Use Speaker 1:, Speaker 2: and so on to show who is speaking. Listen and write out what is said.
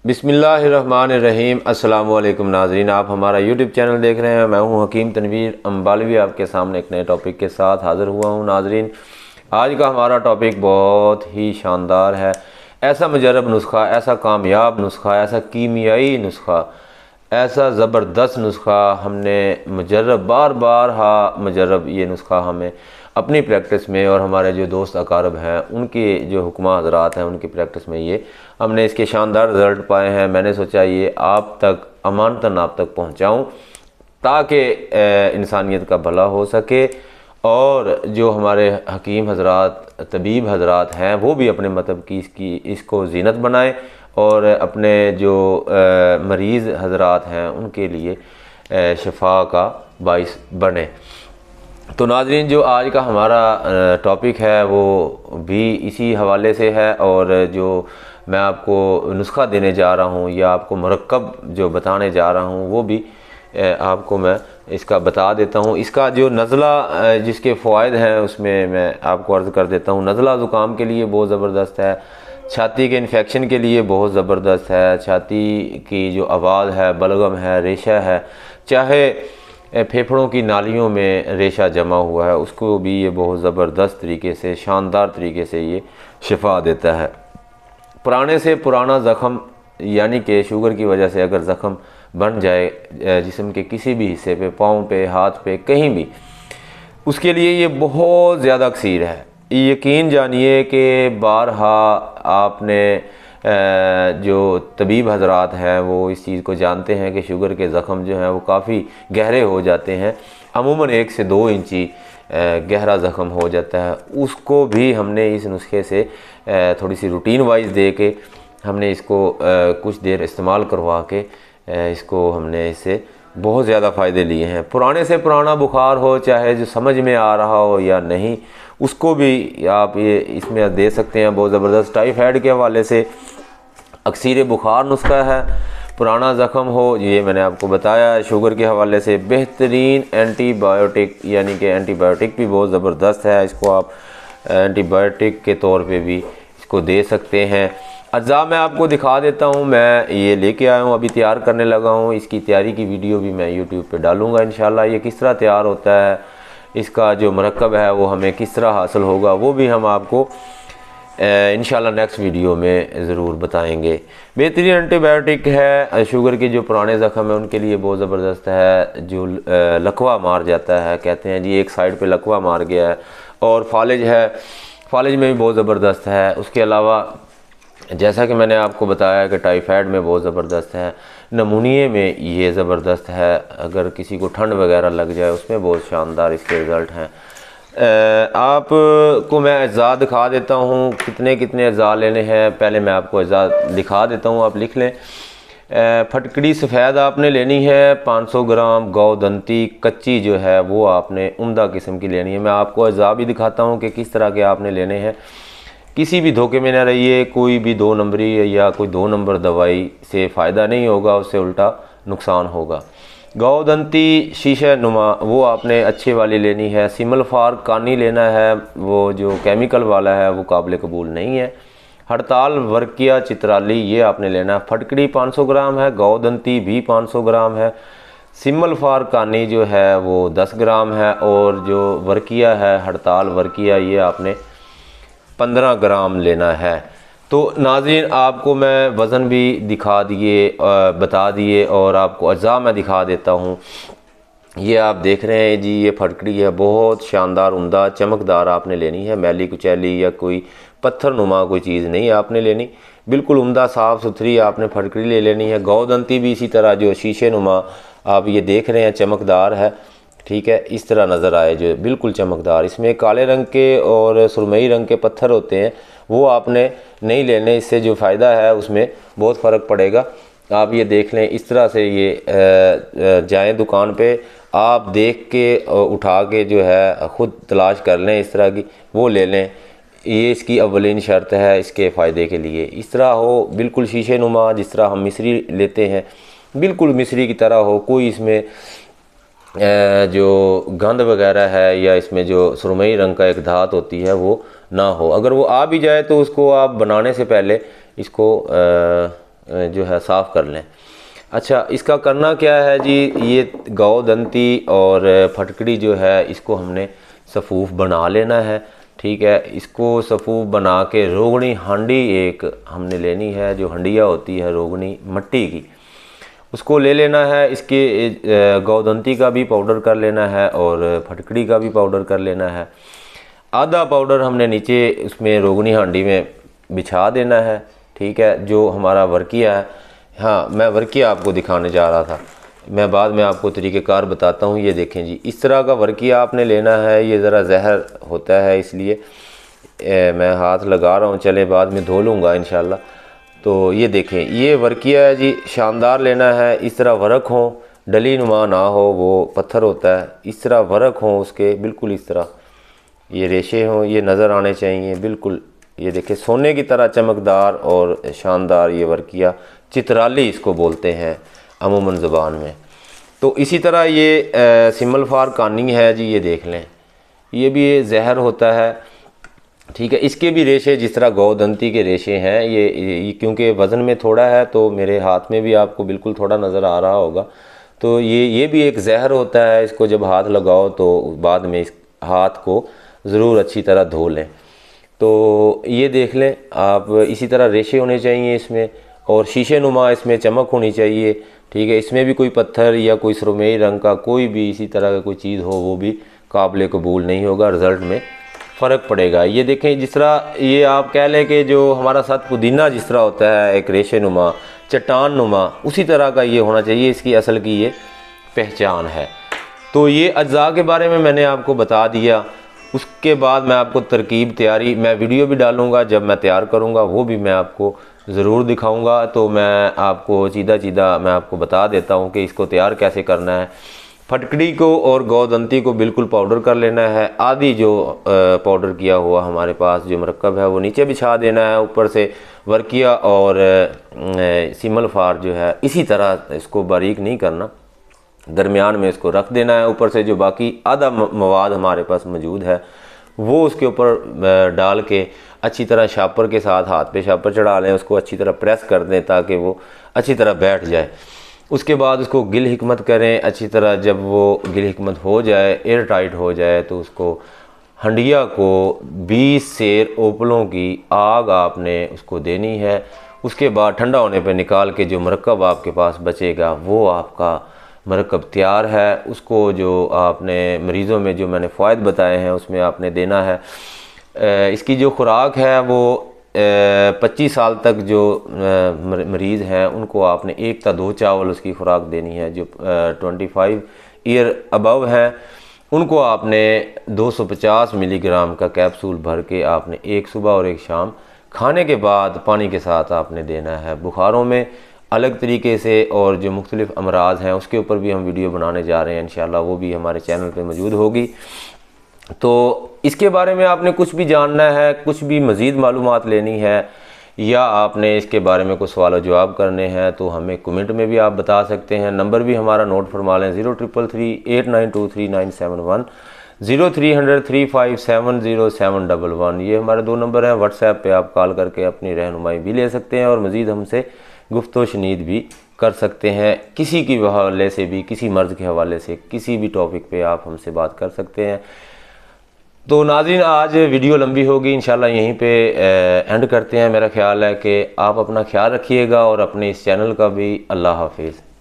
Speaker 1: बिस्मिल्लाहिर्रहमानिर्रहीम। अस्सलाम वालेकुम नाज़रीन, आप हमारा यूट्यूब चैनल देख रहे हैं। मैं हूं हकीम तनवीर अम्बालवी, आपके सामने एक नए टॉपिक के साथ हाज़िर हुआ हूं। नाज़रीन, आज का हमारा टॉपिक बहुत ही शानदार है। ऐसा मुजरब नुस्खा, ऐसा कामयाब नुस्खा, ऐसा कीमियाई नुस्खा, ऐसा ज़बरदस्त नुस्खा हमने मुजरब बार बार मुजरब ये नुस्खा हमें अपनी प्रैक्टिस में और हमारे जो दोस्त अकारब हैं उनके जो हुक्मा हज़रात हैं उनकी प्रैक्टिस में ये हमने इसके शानदार रिज़ल्ट पाए हैं। मैंने सोचा ये आप तक अमानतन आप तक पहुँचाऊँ ताकि इंसानियत का भला हो सके और जो हमारे हकीम हज़रात तबीब हज़रात हैं वो भी अपने मतलब की इसको ज़ीनत बनाएं और अपने जो मरीज़ हज़रात हैं उनके लिए शिफा का बाइस बने। तो नाज़रीन, जो आज का हमारा टॉपिक है वो भी इसी हवाले से है और जो मैं आपको नुस्खा देने जा रहा हूँ या आपको मरकब जो बताने जा रहा हूँ वो भी आपको मैं इसका बता देता हूँ। इसका जो नज़ला जिसके फ़वाइद हैं उसमें मैं आपको अर्ज़ कर देता हूँ। नज़ला ज़ुकाम के लिए बहुत ज़बरदस्त है, छाती के इन्फेक्शन के लिए बहुत ज़बरदस्त है, छाती की जो आवाज़ है, बलगम है, रेशा है, चाहे फेफड़ों की नालियों में रेशा जमा हुआ है उसको भी ये बहुत ज़बरदस्त तरीके से, शानदार तरीके से ये शिफा देता है। पुराने से पुराना ज़ख़म यानी कि शुगर की वजह से अगर ज़ख़म बन जाए जिस्म के किसी भी हिस्से पे, पाँव पे, हाथ पे, कहीं भी, उसके लिए ये बहुत ज़्यादा अक्सीर है। यकीन जानिए कि बारहा आपने जो तबीब हज़रात हैं वो इस चीज़ को जानते हैं कि शुगर के ज़ख़म जो हैं वो काफ़ी गहरे हो जाते हैं, अमूमन 1 से 2 इंची गहरा ज़ख़म हो जाता है। उसको भी हमने इस नुस्खे से थोड़ी सी रूटीन वाइज दे के हमने इसको कुछ देर इस्तेमाल करवा के इसको हमने इससे बहुत ज़्यादा फ़ायदे लिए हैं। पुराने से पुराना बुखार हो, चाहे जो समझ में आ रहा हो या नहीं, उसको भी आप ये इसमें दे सकते हैं। बहुत ज़बरदस्त टाइफाइड के हवाले से अक्सीर बुखार नुस्खा है। पुराना ज़ख़म हो, ये मैंने आपको बताया। शुगर के हवाले से बेहतरीन एंटीबायोटिक, यानी कि एंटीबायोटिक भी बहुत ज़बरदस्त है, इसको आप एंटीबायोटिक के तौर पे भी इसको दे सकते हैं। अज़ा मैं आपको दिखा देता हूँ, मैं ये लेके आया हूँ, अभी तैयार करने लगा हूँ। इसकी तैयारी की वीडियो भी मैं यूट्यूब पे डालूँगा इंशाल्लाह। ये किस तरह तैयार होता है, इसका जो मरकब है वो हमें किस तरह हासिल होगा, वो भी हम आपको इंशाल्लाह नेक्स्ट वीडियो में ज़रूर बताएंगे। बेहतरीन एंटीबायोटिक है, शुगर के जो पुराने ज़ख़म है उनके लिए बहुत ज़बरदस्त है। जो लकवा मार जाता है, कहते हैं जी एक साइड पे लकवा मार गया है, और फालिज है, फालिज में भी बहुत ज़बरदस्त है। उसके अलावा जैसा कि मैंने आपको बताया कि टाइफाइड में बहुत ज़बरदस्त है, नमूनिए में ये ज़बरदस्त है, अगर किसी को ठंड वगैरह लग जाए उसमें बहुत शानदार इसके रिज़ल्ट हैं। आपको मैं अज़ा दिखा देता हूँ कितने कितने अज़ा लेने हैं। पहले मैं आपको अज़ा दिखा देता हूँ, आप लिख लें। फटकड़ी सफ़ेद आपने लेनी है 500 ग्राम, गौदंती कच्ची जो है वो आपने उम्दा किस्म की लेनी है। मैं आपको अज़ा भी दिखाता हूँ कि किस तरह के आपने लेने हैं। किसी भी धोखे में न रहिए, कोई भी 2 नंबरी या कोई 2 नंबर दवाई से फ़ायदा नहीं होगा, उससे उल्टा नुकसान होगा। गौदंती शीशे नुमा वो आपने अच्छे वाली लेनी है। सिमलफार कानी लेना है, वो जो केमिकल वाला है वो काबिल कबूल नहीं है। हड़ताल वर्किया चित्राली ये आपने लेना है। फटकड़ी 500 ग्राम है, गौदंती भी 500 ग्राम है, सिमलफार कानी जो है वो 10 ग्राम है, और जो वर्किया है, हड़ताल वर्किया, ये आपने 15 ग्राम लेना है। तो नाज़रीन, आपको मैं वज़न भी दिखा दिए, बता दिए, और आपको अज़ा मैं दिखा देता हूँ। ये आप देख रहे हैं जी, ये फटकड़ी है, बहुत शानदार उम्दा चमकदार आपने लेनी है। मैली कुचैली या कोई पत्थर नुमा कोई चीज़ नहीं आपने लेनी, बिल्कुल उम्दा साफ़ सुथरी आपने फटकड़ी ले लेनी है। गौदंती भी इसी तरह जो शीशे नुमा आप ये देख रहे हैं, चमकदार है, ठीक है, इस तरह नज़र आए जो बिल्कुल चमकदार। इसमें काले रंग के और सुरमई रंग के पत्थर होते हैं, वो आपने नहीं लेने, इससे जो फ़ायदा है उसमें बहुत फ़र्क पड़ेगा। आप ये देख लें, इस तरह से ये जाएं दुकान पे, आप देख के उठा के जो है ख़ुद तलाश कर लें इस तरह की, वो ले लें। ये इसकी अव्वलीन शर्त है इसके फ़ायदे के लिए। इस तरह हो, बिल्कुल शीशे नुमा, जिस तरह हम मिस्री लेते हैं बिल्कुल मिस्री की तरह हो, कोई इसमें जो गंद वगैरह है या इसमें जो सुरमई रंग का एक धात होती है वो ना हो। अगर वो आ भी जाए तो उसको आप बनाने से पहले इसको जो है साफ़ कर लें। अच्छा, इसका करना क्या है जी, ये गौदंती और फटकड़ी जो है इसको हमने सफ़ूफ बना लेना है। ठीक है, इसको सफ़ूफ बना के रोगनी हांडी एक हमने लेनी है, जो हंडिया होती है रोगनी मट्टी की, उसको ले लेना है। इसके गौदंती का भी पाउडर कर लेना है और फटकड़ी का भी पाउडर कर लेना है। आधा पाउडर हमने नीचे उसमें रोगनी हांडी में बिछा देना है। ठीक है, जो हमारा वर्किया है, हाँ मैं वर्किया आपको दिखाने जा रहा था, मैं बाद में आपको तरीक़ेकार बताता हूँ। ये देखें जी, इस तरह का वर्किया आपने लेना है। ये ज़रा जहर होता है इसलिए मैं हाथ लगा रहा हूँ, चले बाद में धो लूँगा इंशाल्लाह। तो ये देखें, ये वर्किया है जी, शानदार लेना है। इस तरह वर्क हो, डली नुमा ना हो, वो पत्थर होता है, इस तरह वर्क हो उसके, बिल्कुल इस तरह ये रेशे हों, ये नज़र आने चाहिए बिल्कुल। ये देखें, सोने की तरह चमकदार और शानदार ये वर्किया, चित्राली इसको बोलते हैं अमूमन ज़बान में। तो इसी तरह ये सिमलफार कानी है जी, ये देख लें, ये भी जहर होता है। ठीक है, इसके भी रेशे जिस तरह गौदंती के रेशे हैं, ये क्योंकि वज़न में थोड़ा है तो मेरे हाथ में भी आपको बिल्कुल थोड़ा नज़र आ रहा होगा। तो ये भी एक जहर होता है। इसको जब हाथ लगाओ तो बाद में इस हाथ को ज़रूर अच्छी तरह धो लें। तो ये देख लें आप, इसी तरह रेशे होने चाहिए इसमें और शीशे नुमा इसमें चमक होनी चाहिए। ठीक है, इसमें भी कोई पत्थर या कोई सुरमई रंग का कोई भी इसी तरह का कोई चीज़ हो, वो भी काबिल कबूल नहीं होगा, रिज़ल्ट में फ़र्क पड़ेगा। ये देखें, जिस तरह ये आप कह लें कि जो हमारा साथ पुदीना जिस तरह होता है एक रेशे नुमा चट्टान नुमा, उसी तरह का ये होना चाहिए। इसकी असल की ये पहचान है। तो ये अज्जा के बारे में मैंने आपको बता दिया। उसके बाद मैं आपको तरकीब तैयारी, मैं वीडियो भी डालूँगा जब मैं तैयार करूँगा, वो भी मैं आपको ज़रूर दिखाऊँगा। तो मैं आपको सीधा मैं आपको बता देता हूँ कि इसको तैयार कैसे करना है। फटकड़ी को और गौदंती को बिल्कुल पाउडर कर लेना है। आदि जो पाउडर किया हुआ हमारे पास जो मरकब है वो नीचे बिछा देना है। ऊपर से वर्किया और सिमलफार जो है इसी तरह इसको बारीक नहीं करना, दरमियान में इसको रख देना है। ऊपर से जो बाकी आधा मवाद हमारे पास मौजूद है वो उसके ऊपर डाल के अच्छी तरह शापर के साथ हाथ पे शापर चढ़ा लें, उसको अच्छी तरह प्रेस कर दें ताकि वो अच्छी तरह बैठ जाए। उसके बाद उसको गिल हिकमत करें अच्छी तरह। जब वो गिल हिकमत हो जाए, एयर टाइट हो जाए, तो उसको हंडिया को 20 सेर ओपलों की आग आपने उसको देनी है। उसके बाद ठंडा होने पर निकाल के जो मरकब आपके पास बचेगा वो आपका मरकब तैयार है। उसको जो आपने मरीज़ों में जो मैंने फ़ायदे बताए हैं उसमें आपने देना है। इसकी जो खुराक है वो 25 साल तक जो मरीज़ हैं उनको आपने 1 या 2 चावल उसकी खुराक देनी है। जो 25 ईयर अबव हैं उनको आपने 250 मिलीग्राम का कैप्सूल भर के आपने एक सुबह और एक शाम खाने के बाद पानी के साथ आपने देना है। बुखारों में अलग तरीके से और जो मुख्तलिफ़ अमराज हैं उसके ऊपर भी हम वीडियो बनाने जा रहे हैं इंशाल्लाह, वो भी हमारे चैनल पे मौजूद होगी। तो इसके बारे में आपने कुछ भी जानना है, कुछ भी मज़ीद मालूमात लेनी है या आपने इसके बारे में कुछ सवाल जवाब करने हैं तो हमें कमेंट में भी आप बता सकते हैं। नंबर भी हमारा नोट फरमा लें 033389233971 0300357071। ये हमारे 2 नंबर हैं। व्हाट्सएप पे आप कॉल करके अपनी रहनुमाई भी ले सकते हैं और मज़ीद हमसे गुफ्तो शनीद भी कर सकते हैं। किसी की हवाले से भी, किसी मर्ज़ के हवाले से, किसी भी टॉपिक पे आप हमसे बात कर सकते हैं। तो नाज़रीन, आज वीडियो लंबी होगी, इंशाल्लाह यहीं पे एंड करते हैं। मेरा ख्याल है कि आप अपना ख्याल रखिएगा और अपने इस चैनल का भी। अल्लाह हाफिज़।